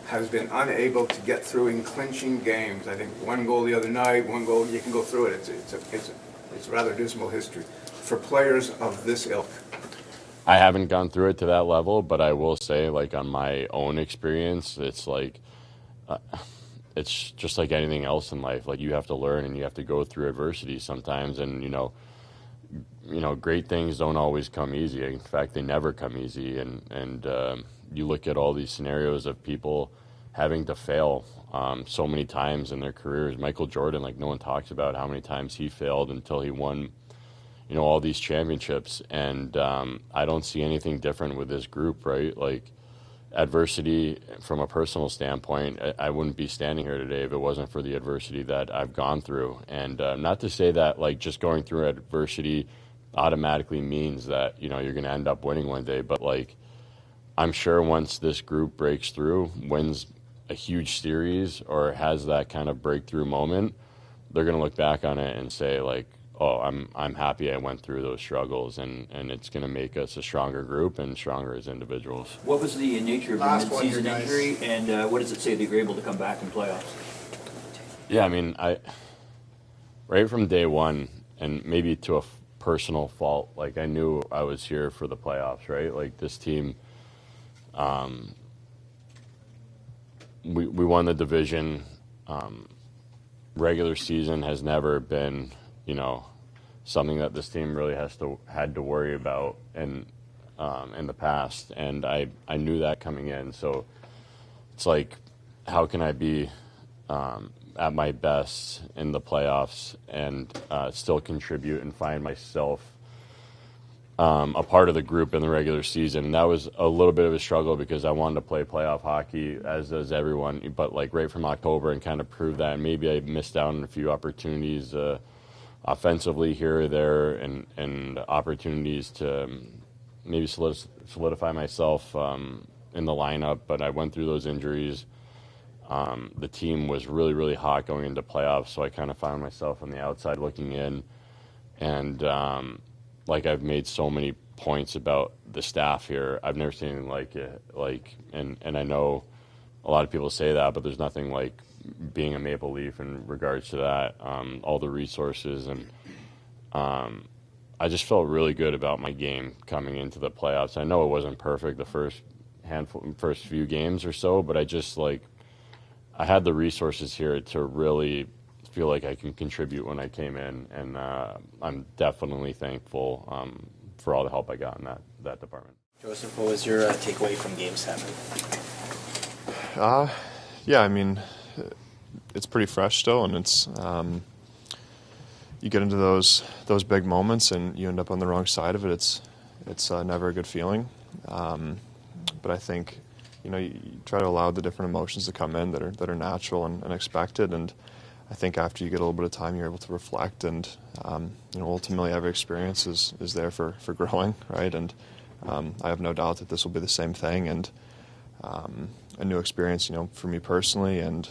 has been unable to get through in clinching games? I think one goal the other night, one goal, you can go through it. It's a rather dismal history for players of this ilk. I haven't gone through it to that level, but I will say, like, on my own experience, it's like it's just like anything else in life. Like, you have to learn and you have to go through adversity sometimes, and great things don't always come easy. In fact, they never come easy. And you look at all these scenarios of people having to fail so many times in their careers. Michael Jordan, like, no one talks about how many times he failed until he won all these championships. And I don't see anything different with this group, right? Like, adversity from a personal standpoint, I wouldn't be standing here today if it wasn't for the adversity that I've gone through. And not to say that, like, just going through adversity automatically means that, you're going to end up winning one day. But, like, I'm sure once this group breaks through, wins a huge series, or has that kind of breakthrough moment, they're going to look back on it and say, like, oh, I'm happy I went through those struggles, and it's going to make us a stronger group and stronger as individuals. What was the nature of the mid-season injury, and what does it say that you're able to come back in playoffs? Yeah, I mean, right from day one, and maybe to a personal fault, like I knew I was here for the playoffs, right? Like this team, we won the division. Regular season has never been, something that this team really had to worry about in the past, and I knew that coming in. So it's like, how can I be at my best in the playoffs and still contribute and find myself a part of the group in the regular season? And that was a little bit of a struggle because I wanted to play playoff hockey, as does everyone, but like right from October, and kind of prove that. And maybe I missed out on a few opportunities offensively here or there, and opportunities to maybe solidify myself in the lineup. But I went through those injuries. The team was really, really hot going into playoffs, so I kind of found myself on the outside looking in. And like, I've made so many points about the staff here. I've never seen anything like it. And I know a lot of people say that, but there's nothing like being a Maple Leaf in regards to that. All the resources, and I just felt really good about my game coming into the playoffs. I know it wasn't perfect the first few games or so, but I had the resources here to really feel like I can contribute when I came in, and I'm definitely thankful for all the help I got in that department. Joseph, what was your takeaway from Game 7? Yeah, I mean, it's pretty fresh still, and it's you get into those big moments and you end up on the wrong side of it. It's never a good feeling, but I think you try to allow the different emotions to come in that are natural and expected, and I think after you get a little bit of time, you're able to reflect, and ultimately every experience is there for growing, right? And I have no doubt that this will be the same thing, and a new experience, for me personally, and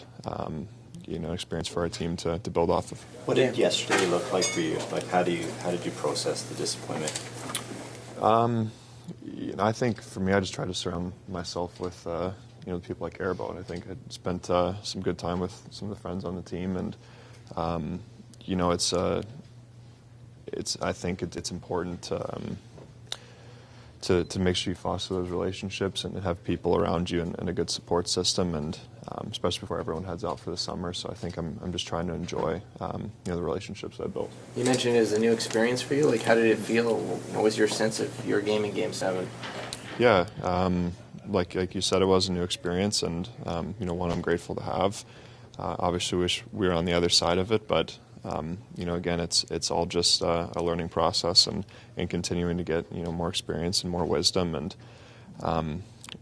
experience for our team to build off of. What did yesterday look like for you? Like, how did you process the disappointment? I think for me, I just try to surround myself with people I care about. I think I spent some good time with some of the friends on the team, and I think it's important to make sure you foster those relationships and have people around you and a good support system, and especially before everyone heads out for the summer. So I think I'm just trying to enjoy the relationships I built. You mentioned it was a new experience for you. Like, how did it feel? What was your sense of your game in Game 7? Yeah, like you said, it was a new experience, and one I'm grateful to have. Obviously, wish we were on the other side of it, but again, it's all just a learning process and continuing to get more experience and more wisdom, and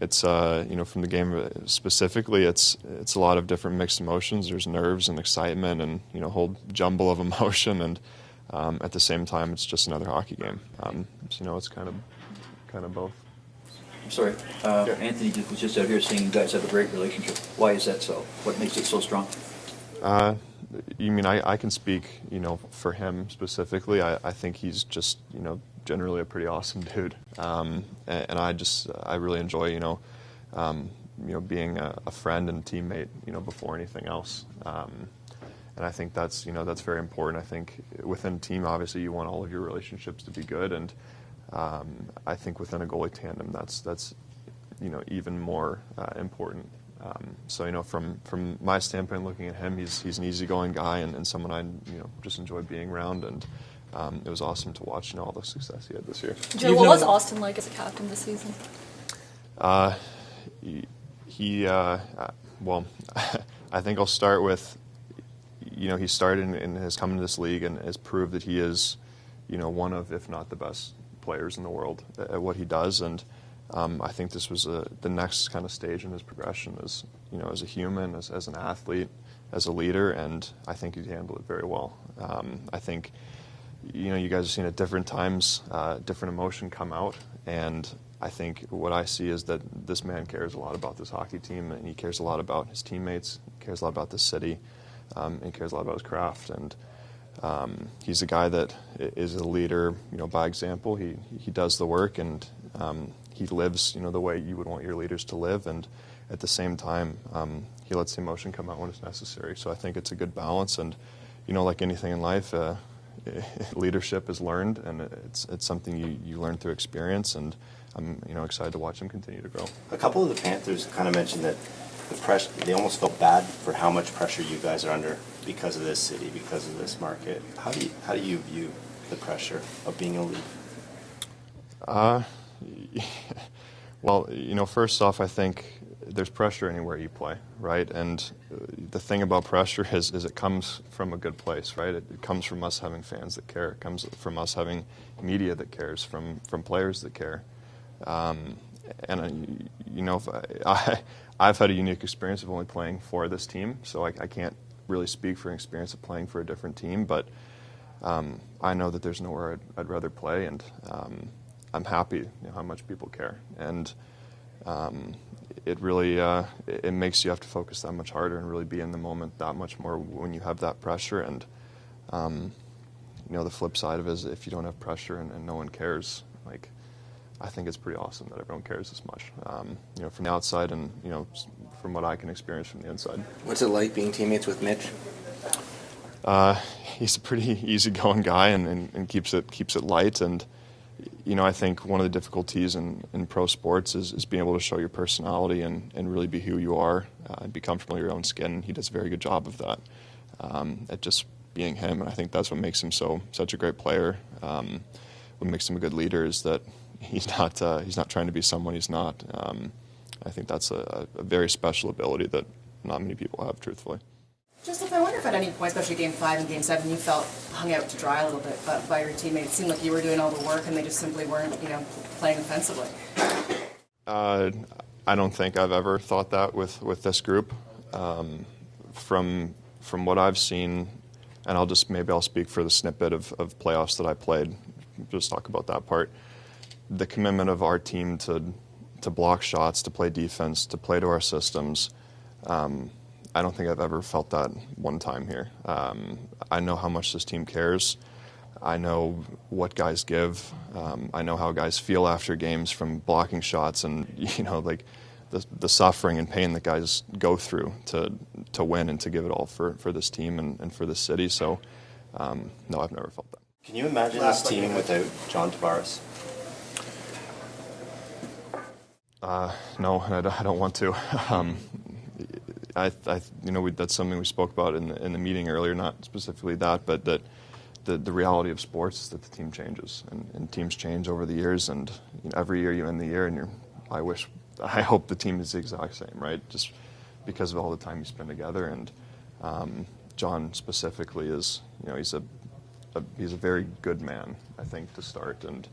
it's from the game specifically, it's a lot of different mixed emotions. There's nerves and excitement and a whole jumble of emotion, and at the same time, it's just another hockey game. So it's kind of both. I'm sorry, Anthony was just out here saying you guys have a great relationship. Why is that so? What makes it so strong? You mean I can speak, for him specifically. I think he's just, generally a pretty awesome dude, and I really enjoy, being a friend and teammate, before anything else. And I think that's very important. I think within a team, obviously, you want all of your relationships to be good, and I think within a goalie tandem, that's even more important. So from my standpoint, looking at him, he's an easygoing guy and someone I just enjoy being around, and it was awesome to watch all the success he had this year. Joe, what was Auston like as a captain this season? Well, I think I'll start with he started and has come into this league and has proved that he is one of, if not the best players in the world at what he does, and I think this was the next kind of stage in his progression as as a human, as an athlete, as a leader, and I think he handled it very well. I think you guys have seen at different times different emotion come out, and I think what I see is that this man cares a lot about this hockey team, and he cares a lot about his teammates, cares a lot about the city, and cares a lot about his craft, and he's a guy that is a leader, by example. He does the work, and he lives, the way you would want your leaders to live, and at the same time, he lets the emotion come out when it's necessary. So I think it's a good balance, and like anything in life, leadership is learned, and it's something you learn through experience, and I'm excited to watch him continue to grow. A couple of the Panthers kind of mentioned that the pressure, they almost felt bad for how much pressure you guys are under because of this city, because of this market. How do you view the pressure of being a Leaf? Well, first off, I think there's pressure anywhere you play, right? And the thing about pressure is it comes from a good place, right? It comes from us having fans that care. It comes from us having media that cares, from players that care. I've had a unique experience of only playing for this team, so I can't really speak for an experience of playing for a different team, but I know that there's nowhere I'd rather play, and I'm happy how much people care. And it really it makes you have to focus that much harder and really be in the moment that much more when you have that pressure. And the flip side of it is if you don't have pressure and no one cares, I think it's pretty awesome that everyone cares this much. From the outside and from what I can experience from the inside. What's it like being teammates with Mitch? He's a pretty easygoing guy and keeps it light. And I think one of the difficulties in pro sports is being able to show your personality and really be who you are and be comfortable in your own skin. He does a very good job of that at just being him. And I think that's what makes him such a great player. What makes him a good leader is that he's not trying to be someone he's not. I think that's a very special ability that not many people have, truthfully. Just I wonder if at any point, especially Game 5 and Game 7, you felt hung out to dry a little bit by your teammates. It seemed like you were doing all the work and they just simply weren't, playing offensively. I don't think I've ever thought that with this group. From what I've seen, and I'll speak for the snippet of playoffs that I played, just talk about that part. The commitment of our team to block shots, to play defense, to play to our systems, I don't think I've ever felt that one time here. I know how much this team cares. I know what guys give. I know how guys feel after games from blocking shots and, the suffering and pain that guys go through to win and to give it all for this team and for this city. So, no, I've never felt that. Can you imagine this team without John Tavares? No, I don't want to. That's something we spoke about in the meeting earlier. Not specifically that, but that the reality of sports is that the team changes, and teams change over the years. And every year you end the year, and I hope the team is the exact same, right? Just because of all the time you spend together. And John specifically is, he's a very good man, I think, to start, and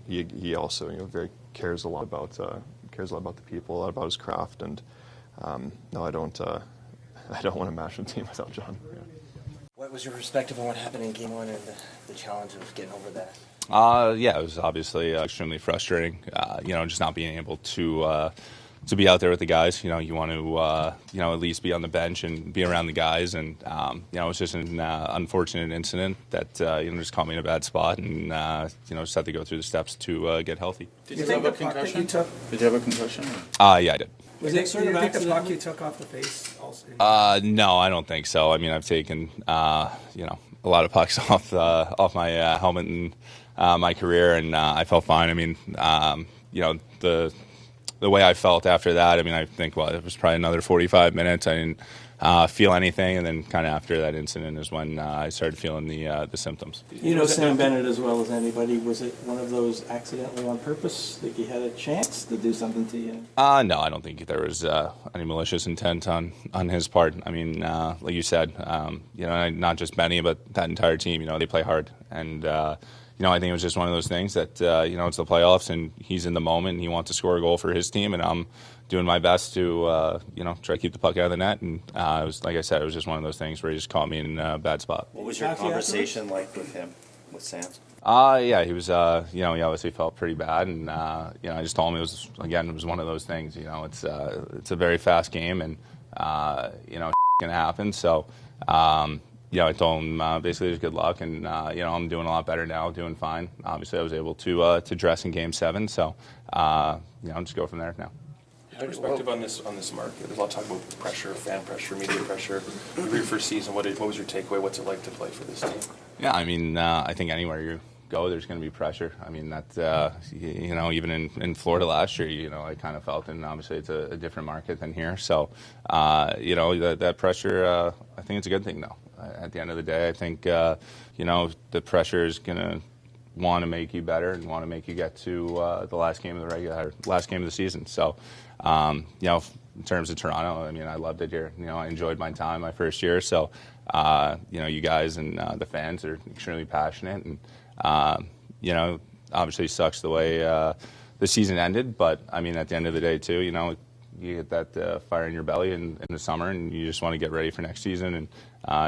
he also very cares a lot about the people, a lot about his craft, and no, I don't want to mash a team without John. Yeah. What was your perspective on what happened in Game 1 and the challenge of getting over that? Yeah, it was obviously extremely frustrating. Just not being able to be out there with the guys. You want to at least be on the bench and be around the guys. And it was just an unfortunate incident that just caught me in a bad spot, and just had to go through the steps to get healthy. Did you have a concussion? Did you have a concussion? Yeah, I did. Was it sort of think the puck you took off the face also? No, I don't think so. I mean, I've taken a lot of pucks off my helmet in my career, and I felt fine. I mean, the way I felt after that, I mean, I think, it was probably another 45 minutes. I didn't feel anything, and then kind of after that incident is when I started feeling the symptoms. Sam Bennett as well as anybody. Was it one of those accidentally on purpose? Think he had a chance to do something to you? No, I don't think there was any malicious intent on his part. I mean, like you said, not just Benny, but that entire team. They play hard, and I think it was just one of those things that it's the playoffs, and he's in the moment, and he wants to score a goal for his team, and I'm doing my best to try to keep the puck out of the net. And it was, like I said, it was just one of those things where he just caught me in a bad spot. What was your conversation like with him, with Sam? Yeah, he was. He obviously felt pretty bad, and I just told him it was one of those things. It's a very fast game, and can happen. So. I told him basically it was good luck, and I'm doing a lot better now, doing fine. Obviously, I was able to dress in Game 7, so just go from there now. Your perspective on this market. There's a lot of talk about pressure, fan pressure, media pressure. Your first season, what was your takeaway? What's it like to play for this team? Yeah, I mean, I think anywhere you go, there's going to be pressure. I mean, that even in Florida last year, I kind of felt, and obviously it's a different market than here. So, that pressure, I think it's a good thing, though. At the end of the day, I think, the pressure is going to want to make you better and want to make you get to the last game of the season. So, in terms of Toronto, I mean, I loved it here. I enjoyed my time my first year. So, you guys and the fans are extremely passionate, and obviously sucks the way the season ended. But I mean, at the end of the day, too, you get that fire in your belly in the summer, and you just want to get ready for next season, and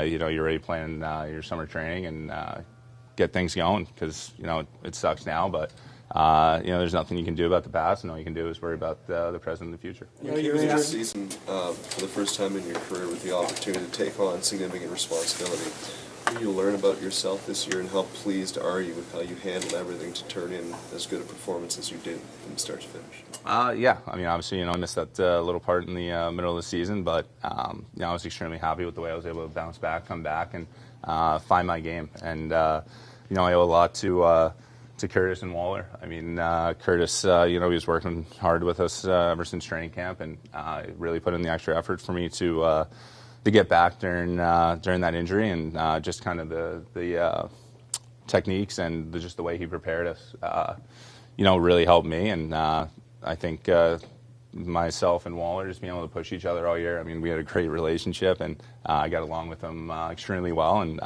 you're ready planning your summer training and get things going, because it sucks now, but there's nothing you can do about the past, and all you can do is worry about the present and the future. You was this season for the first time in your career with the opportunity to take on significant responsibility. What do you learn about yourself this year, and how pleased are you with how you handled everything to turn in as good a performance as you did from start to finish? Yeah, I mean, obviously, I missed that little part in the middle of the season, but I was extremely happy with the way I was able to bounce back, come back, and find my game. And I owe a lot to Curtis and Waller. I mean, Curtis, he was working hard with us ever since training camp, and really put in the extra effort for me to get back during that injury, and just kind of the techniques and just the way he prepared us, really helped me. And I think myself and Waller just being able to push each other all year. I mean, we had a great relationship, and I got along with him extremely well, and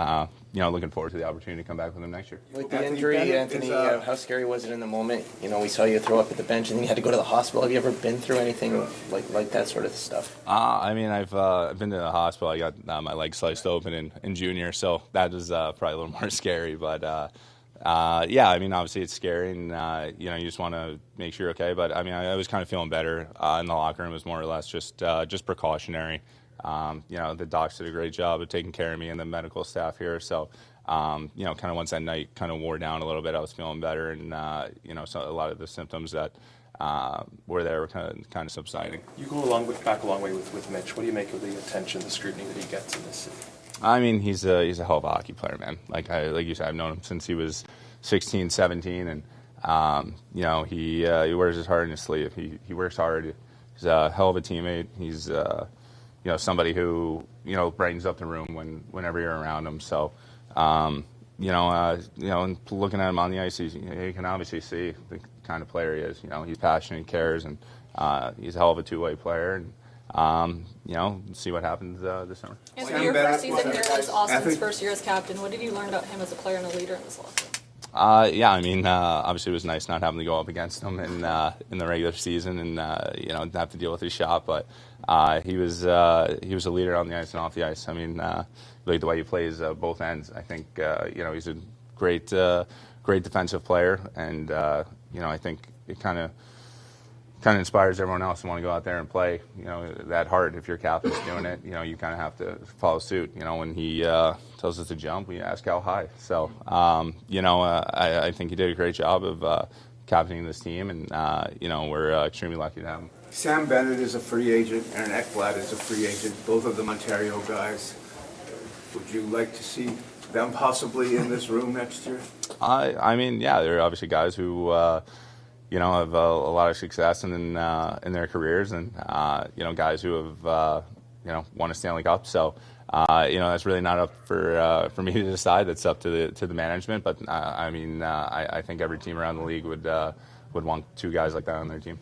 looking forward to the opportunity to come back with him next year. With the injury, Anthony, how scary was it in the moment? We saw you throw up at the bench, and then you had to go to the hospital. Have you ever been through anything like that sort of stuff? I mean, I've been to the hospital. I got my leg sliced open in junior, so that was probably a little more scary. But yeah, I mean, obviously it's scary, and you just want to make sure you're okay. But I mean, I was kind of feeling better in the locker room. It was more or less just precautionary. The docs did a great job of taking care of me, and the medical staff here. So, kind of once that night kind of wore down a little bit, I was feeling better, and so a lot of the symptoms that were there were kind of subsiding. You go back a long way with Mitch. What do you make of the attention, the scrutiny that he gets in this city? I mean, he's a hell of a hockey player, man. Like you said, I've known him since he was 16, 17, and he wears his heart in his sleeve. He works hard. He's a hell of a teammate. He's somebody who brightens up the room whenever you're around him. So and looking at him on the ice, you can obviously see the kind of player he is. He's passionate, cares, and he's a hell of a two-way player. And see what happens this summer. And so your first season here was Auston's first year as captain. What did you learn about him as a player and a leader in this locker room? Yeah, I mean, obviously it was nice not having to go up against him in the regular season and have to deal with his shot. But he was a leader on the ice and off the ice. I mean, like the way he plays both ends. I think he's a great defensive player, and I think it kind of inspires everyone else to want to go out there and play, that hard. If your captain's doing it, you kind of have to follow suit. When he tells us to jump, we ask how high. So, I think he did a great job of captaining this team, and, we're extremely lucky to have him. Sam Bennett is a free agent, and Ekblad is a free agent, both of them Ontario guys. Would you like to see them possibly in this room next year? I mean, yeah, they're obviously guys who have a lot of success in their careers, and guys who have won a Stanley Cup. So that's really not up for me to decide. That's up to the management. But I think every team around the league would want two guys like that on their team.